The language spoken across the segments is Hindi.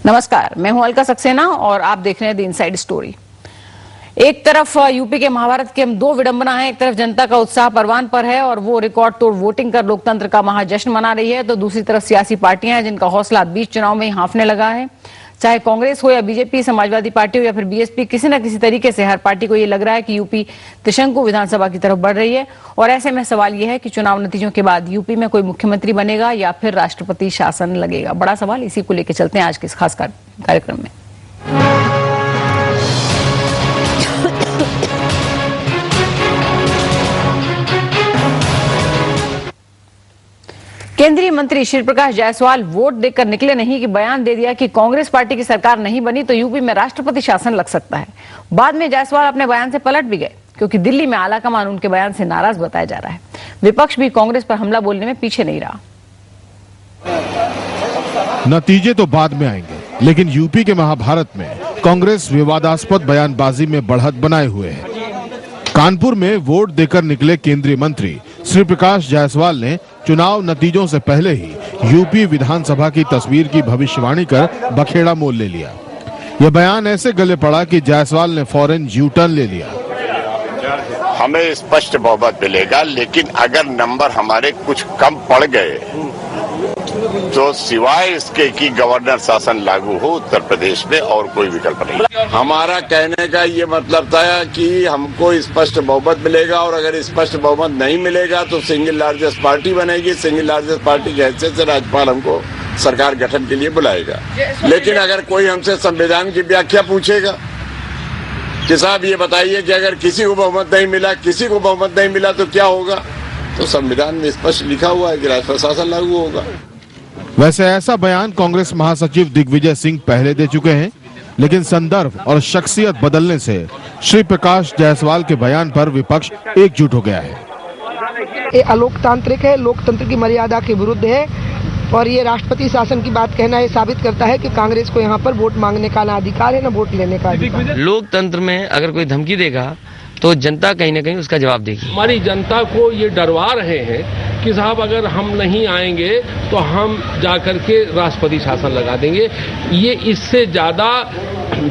नमस्कार, मैं हूं अलका सक्सेना और आप देख रहे हैं द इनसाइड स्टोरी। एक तरफ यूपी के महाभारत के दो विडंबना है, एक तरफ जनता का उत्साह परवान पर है और वो रिकॉर्ड तोड़ वोटिंग कर लोकतंत्र का महाजश्न मना रही है, तो दूसरी तरफ सियासी पार्टियां हैं जिनका हौसला बीच चुनाव में ही हाँफने लगा है। चाहे कांग्रेस हो या बीजेपी, समाजवादी पार्टी हो या फिर बीएसपी, किसी न किसी तरीके से हर पार्टी को ये लग रहा है कि यूपी त्रिशंकु विधानसभा की तरफ बढ़ रही है। और ऐसे में सवाल यह है कि चुनाव नतीजों के बाद यूपी में कोई मुख्यमंत्री बनेगा या फिर राष्ट्रपति शासन लगेगा। बड़ा सवाल, इसी को लेकर चलते हैं आज के इस खास कार्यक्रम में। केंद्रीय मंत्री श्री प्रकाश जायसवाल वोट देकर निकले नहीं कि बयान दे दिया कि कांग्रेस पार्टी की सरकार नहीं बनी तो यूपी में राष्ट्रपति शासन लग सकता है। बाद में जायसवाल अपने बयान से पलट भी गए क्योंकि दिल्ली में आलाकमान उनके बयान से नाराज बताया जा रहा है। विपक्ष भी कांग्रेस पर हमला बोलने में पीछे नहीं रहा। नतीजे तो बाद में आएंगे, लेकिन यूपी के महाभारत में कांग्रेस विवादास्पद बयानबाजी में बढ़त बनाए हुए है। कानपुर में वोट देकर निकले केंद्रीय मंत्री श्री प्रकाश जायसवाल ने चुनाव नतीजों से पहले ही यूपी विधानसभा की तस्वीर की भविष्यवाणी कर बखेड़ा मोल ले लिया। यह बयान ऐसे गले पड़ा कि जायसवाल ने फौरन यू टर्न ले लिया। हमें स्पष्ट बहुमत मिलेगा, लेकिन अगर नंबर हमारे कुछ कम पड़ गए तो सिवाय इसके कि गवर्नर शासन लागू हो उत्तर प्रदेश में और कोई विकल्प नहीं। हमारा कहने का ये मतलब था कि हमको स्पष्ट बहुमत मिलेगा और अगर स्पष्ट बहुमत नहीं मिलेगा तो सिंगल लार्जेस्ट पार्टी बनेगी। सिंगल लार्जेस्ट पार्टी की हैसियत से राज्यपाल हमको सरकार गठन के लिए बुलाएगा। लेकिन अगर कोई हमसे संविधान की व्याख्या पूछेगा कि साहब ये बताइए कि अगर किसी को बहुमत नहीं मिला तो क्या होगा, तो संविधान में स्पष्ट लिखा हुआ है कि राष्ट्रपति शासन लागू होगा। वैसे ऐसा बयान कांग्रेस महासचिव दिग्विजय सिंह पहले दे चुके हैं, लेकिन संदर्भ और शख्सियत बदलने से श्री प्रकाश जायसवाल के बयान पर विपक्ष एकजुट हो गया है। ये अलोकतांत्रिक है, लोकतंत्र की मर्यादा के विरुद्ध है और ये राष्ट्रपति शासन की बात कहना ये साबित करता है कि कांग्रेस को यहाँ पर वोट मांगने का ना अधिकार है ना वोट लेने का अधिकार। लोकतंत्र में अगर कोई धमकी देगा तो जनता कहीं ना कहीं उसका जवाब देगी। हमारी जनता को ये डरवा रहे हैं कि साहब अगर हम नहीं आएंगे तो हम जाकर के राष्ट्रपति शासन लगा देंगे। ये इससे ज्यादा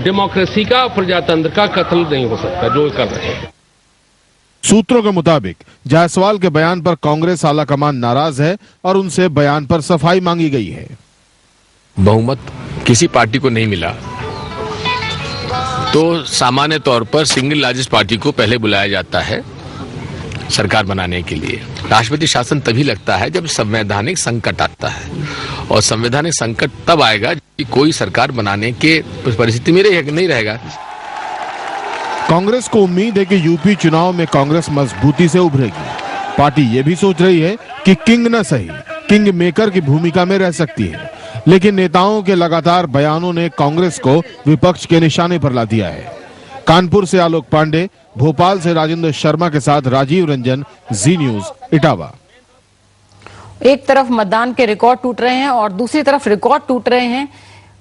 डेमोक्रेसी का, प्रजातंत्र का कत्ल नहीं हो सकता जो कर रहे हैं। सूत्रों के मुताबिक जायसवाल के बयान पर कांग्रेस आलाकमान नाराज है और उनसे बयान पर सफाई मांगी गई है। बहुमत किसी पार्टी को नहीं मिला तो सामान्य तौर पर सिंगल लार्जेस्ट पार्टी को पहले बुलाया जाता है सरकार बनाने के लिए। राष्ट्रपति शासन तभी लगता है जब संवैधानिक संकट आता है, और संवैधानिक संकट तब आएगा कि कोई सरकार बनाने के परिस्थिति में नहीं रहेगा। कांग्रेस को उम्मीद है कि यूपी चुनाव में कांग्रेस मजबूती से उभरेगी। पार्टी ये भी सोच रही है कि किंग न सही, किंग मेकर की भूमिका में रह सकती है, लेकिन नेताओं के लगातार बयानों ने कांग्रेस को विपक्ष के निशाने पर ला दिया है। कानपुर से आलोक पांडे, भोपाल से राजेंद्र शर्मा के साथ राजीव रंजन, जी न्यूज, इटावा। एक तरफ मतदान के रिकॉर्ड टूट रहे हैं और दूसरी तरफ रिकॉर्ड टूट रहे हैं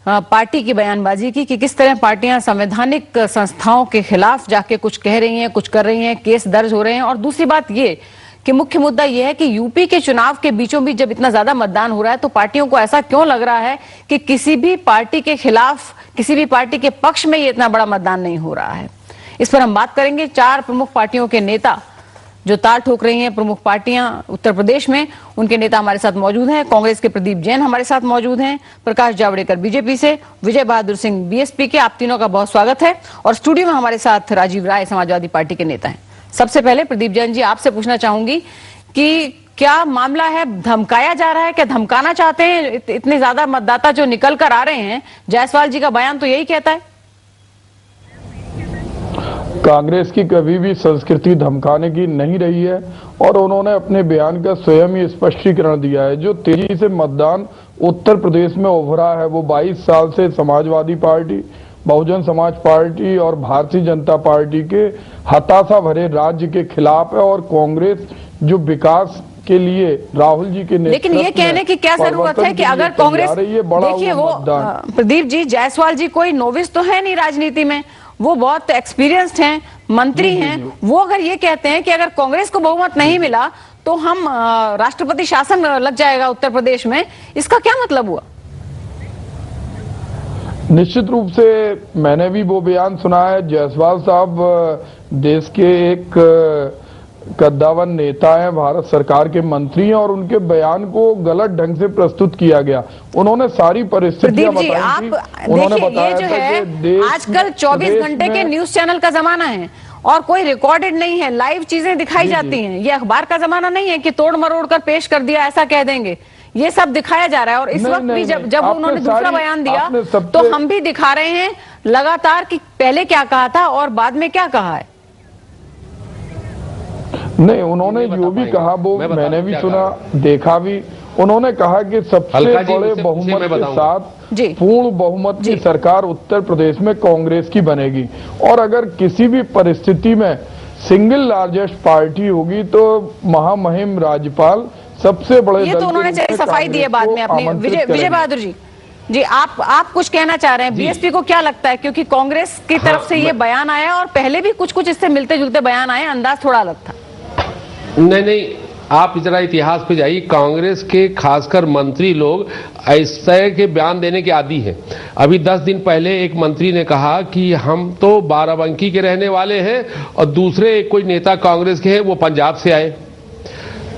पार्टी की बयानबाजी की कि किस तरह पार्टियां संवैधानिक संस्थाओं के खिलाफ जाके कुछ कह रही हैं, कुछ कर रही हैं, केस दर्ज हो रहे हैं। और दूसरी बात ये कि मुख्य मुद्दा यह है कि यूपी के चुनाव के बीचों बीच जब इतना ज्यादा मतदान हो रहा है तो पार्टियों को ऐसा क्यों लग रहा है कि किसी भी पार्टी के खिलाफ, किसी भी पार्टी के पक्ष में ये इतना बड़ा मतदान नहीं हो रहा है। इस पर हम बात करेंगे। चार प्रमुख पार्टियों के नेता जो ताल ठोक रही हैं, प्रमुख पार्टियां उत्तर प्रदेश में, उनके नेता हमारे साथ मौजूद हैं। कांग्रेस के प्रदीप जैन हमारे साथ मौजूद हैं, प्रकाश जावड़ेकर बीजेपी से, विजय बहादुर सिंह बीएसपी के। आप तीनों का बहुत स्वागत है। और स्टूडियो में हमारे साथ राजीव राय समाजवादी पार्टी के नेता हैं। सबसे पहले प्रदीप जैन जी, आपसे पूछना चाहूंगी कि क्या मामला है, धमकाया जा रहा है, क्या धमकाना चाहते हैं इतने ज्यादा मतदाता जो निकल कर आ रहे हैं? जायसवाल जी का बयान तो यही कहता है। कांग्रेस की कभी भी संस्कृति धमकाने की नहीं रही है और उन्होंने अपने बयान का स्वयं ही स्पष्टीकरण दिया है। जो तेजी से मतदान उत्तर प्रदेश में उभरा है वो 22 साल से समाजवादी पार्टी, बहुजन समाज पार्टी और भारतीय जनता पार्टी के हताशा भरे राज्य के खिलाफ है। और कांग्रेस जो विकास के लिए राहुल जी के, लेकिन ये कहने की क्या जरूरत है कि अगर कांग्रेस, देखिए वो प्रदीप जी, जायसवाल जी कोई नोविस तो है नहीं राजनीति में, वो बहुत एक्सपीरियंस्ड हैं, मंत्री हैं। वो अगर ये कहते हैं कि अगर कांग्रेस को बहुमत नहीं मिला तो हम राष्ट्रपति शासन लग जाएगा उत्तर प्रदेश में, इसका क्या मतलब हुआ? निश्चित रूप से मैंने भी वो बयान सुना है। जायसवाल साहब देश के एक कद्दावर नेता हैं, भारत सरकार के मंत्री हैं, और उनके बयान को गलत ढंग से प्रस्तुत किया गया। उन्होंने सारी परिस्थितियां प्रदीप जी, आप देखिए, ये जो है आजकल 24 घंटे के न्यूज चैनल का जमाना है और कोई रिकॉर्डेड नहीं है, लाइव चीजें दिखाई जाती हैं। ये अखबार का जमाना नहीं है कि तोड़ मरोड़ कर पेश कर दिया ऐसा कह देंगे। ये सब दिखाया जा रहा है और इस वक्त भी जब उन्होंने दूसरा बयान दिया तो हम भी दिखा रहे हैं लगातार कि पहले क्या कहा था और बाद में क्या कहा है। नहीं, उन्होंने जो भी कहा वो मैंने भी सुना, देखा भी। उन्होंने कहा कि सबसे बड़े बहुमत के साथ पूर्ण बहुमत की सरकार उत्तर प्रदेश में कांग्रेस की बनेगी, और अगर किसी भी परिस्थिति में सिंगल लार्जेस्ट पार्टी होगी तो महामहिम राज्यपाल सबसे बड़े ये तो उन्होंने सफाई दी है बाद में अपनी। विजय बहादुर जी, आप कुछ कहना चाह रहे हैं। बीएसपी को क्या लगता है, क्योंकि कांग्रेस की तरफ से ये बयान आया और पहले भी कुछ इससे मिलते जुलते बयान आए, अंदाज थोड़ा अलग था। नहीं, आप जरा इतिहास पे जाइए। कांग्रेस के खासकर मंत्री लोग इस तरह के बयान देने के आदी हैं। अभी 10 दिन पहले एक मंत्री ने कहा कि हम तो बाराबंकी के रहने वाले हैं और दूसरे कोई नेता कांग्रेस के हैं वो पंजाब से आए।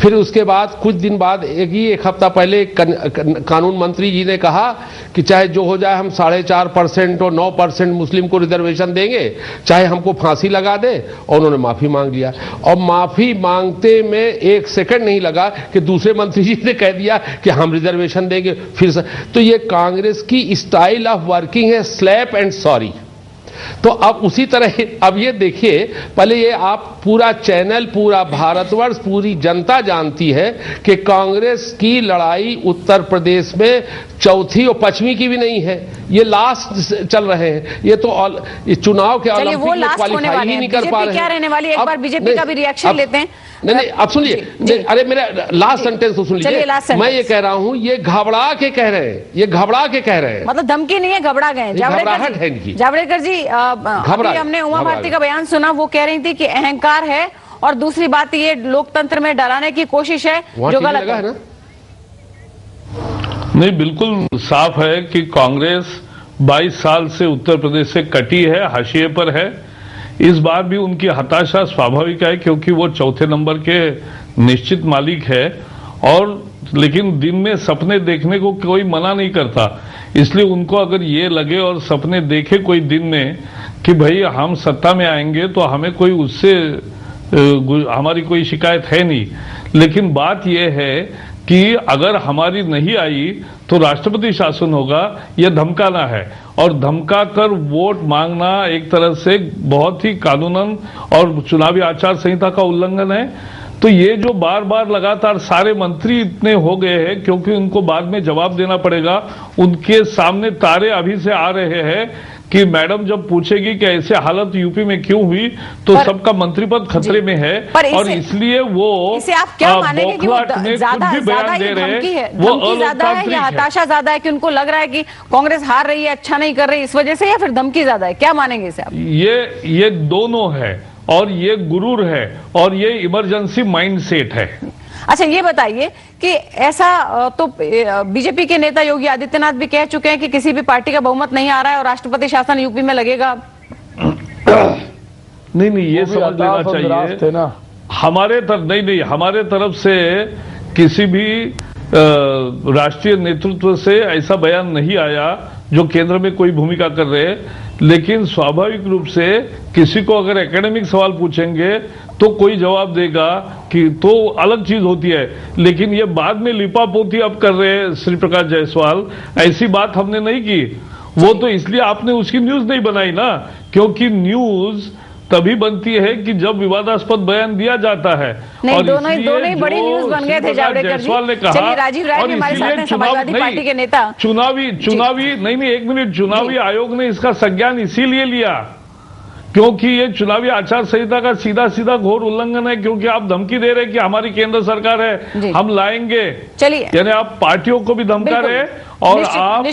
फिर उसके बाद कुछ दिन बाद एक हफ्ता पहले कानून मंत्री जी ने कहा कि चाहे जो हो जाए हम 4.5% और 9% मुस्लिम को रिजर्वेशन देंगे, चाहे हमको फांसी लगा दे, और उन्होंने माफी मांग लिया। और माफी मांगते में 1 सेकंड नहीं लगा कि दूसरे मंत्री जी ने कह दिया कि हम रिजर्वेशन देंगे फिर से। तो ये कांग्रेस की स्टाइल ऑफ वर्किंग है, स्लैप एंड सॉरी। तो अब उसी तरह अब ये देखिए, पहले ये आप पूरा चैनल, पूरा भारतवर्ष, पूरी जनता जानती है कि कांग्रेस की लड़ाई उत्तर प्रदेश में चौथी और पश्चिमी की भी नहीं है, ये लास्ट चल रहे हैं। ये तो चुनाव के ओलंपिक में क्वालिफाई ही नहीं कर पा रहे हैं। क्या रहने वाली, एक बार बीजेपी का भी रिएक्शन लेते हैं। नहीं, अब सुनिए, अरे मेरा लास्ट सेंटेंस तो सुन लीजिए। मैं ये कह रहा हूं, ये घबरा के कह रहे हैं, ये घबरा के कह रहे हैं, मतलब धमकी नहीं है, घबरा गए। जावड़ेकर जी, अभी हमने उमा भारती का बयान सुना, वो कह रही थी कि अहंकार है और दूसरी बात ये लोकतंत्र में डराने की कोशिश है, जो गलत है ना। नहीं, बिल्कुल साफ है कि कांग्रेस 22 साल से उत्तर प्रदेश से कटी है, हाशिए पर है। इस बार भी उनकी हताशा स्वाभाविक है, क्योंकि वो चौथे नंबर के निश्चित मालिक है, और लेकिन दिन में सपने देखने को कोई मना नहीं करता। इसलिए उनको अगर ये लगे और सपने देखे कोई दिन में कि भाई हम सत्ता में आएंगे तो हमें कोई उससे हमारी कोई शिकायत है नहीं, लेकिन बात यह है कि अगर हमारी नहीं आई तो राष्ट्रपति शासन होगा, यह धमकाना है। और धमका कर वोट मांगना एक तरह से बहुत ही कानूनन और चुनावी आचार संहिता का उल्लंघन है। तो ये जो बार बार लगातार सारे मंत्री इतने हो गए हैं, क्योंकि उनको बाद में जवाब देना पड़ेगा, उनके सामने तारे अभी से आ रहे हैं कि मैडम जब पूछेगी कि ऐसे हालत यूपी में क्यों हुई तो सबका मंत्री पद खतरे में है, और इसलिए वो इसे आप क्या मानेंगे कि वो ज्यादा धमकी है, धमकी ज्यादा है या हताशा ज्यादा है, कि उनको लग रहा है कि कांग्रेस हार रही है, अच्छा नहीं कर रही इस वजह से, या फिर धमकी ज्यादा है? क्या मानेंगे इसे आप? ये दोनों है, और ये गुरूर है, और ये इमरजेंसी माइंडसेट है। अच्छा, ये बताइए कि ऐसा तो बीजेपी के नेता योगी आदित्यनाथ भी कह चुके हैं कि किसी भी पार्टी का बहुमत नहीं आ रहा है और राष्ट्रपति शासन यूपी में लगेगा। नहीं, ये समझ लेना चाहिए ना, हमारे तरफ से किसी भी राष्ट्रीय नेतृत्व से ऐसा बयान नहीं आया जो केंद्र में कोई भूमिका कर रहे हैं। लेकिन स्वाभाविक रूप से किसी को अगर एकेडमिक सवाल पूछेंगे तो कोई जवाब देगा कि तो अलग चीज होती है, लेकिन ये बाद में लिपापोती अब कर रहे हैं श्री प्रकाश जायसवाल, ऐसी बात हमने नहीं की। वो तो इसलिए आपने उसकी न्यूज नहीं बनाई ना, क्योंकि न्यूज तभी बनती है कि जब विवादास्पद बयान दिया जाता है। नहीं, और दोनों ही बड़ी न्यूज बन गए थे जावड़ेकर जी। चलिए, राजीव राय भी हमारे साथ हैं, समाजवादी पार्टी के नेता। चुनावी नहीं, एक मिनट, चुनावी आयोग ने इसका संज्ञान इसीलिए लिया क्योंकि ये चुनावी आचार संहिता का सीधा घोर उल्लंघन है, क्योंकि आप धमकी दे रहे हैं कि हमारी केंद्र सरकार है, हम लाएंगे। चलिए, यानी आप पार्टियों को भी धमका रहे और आप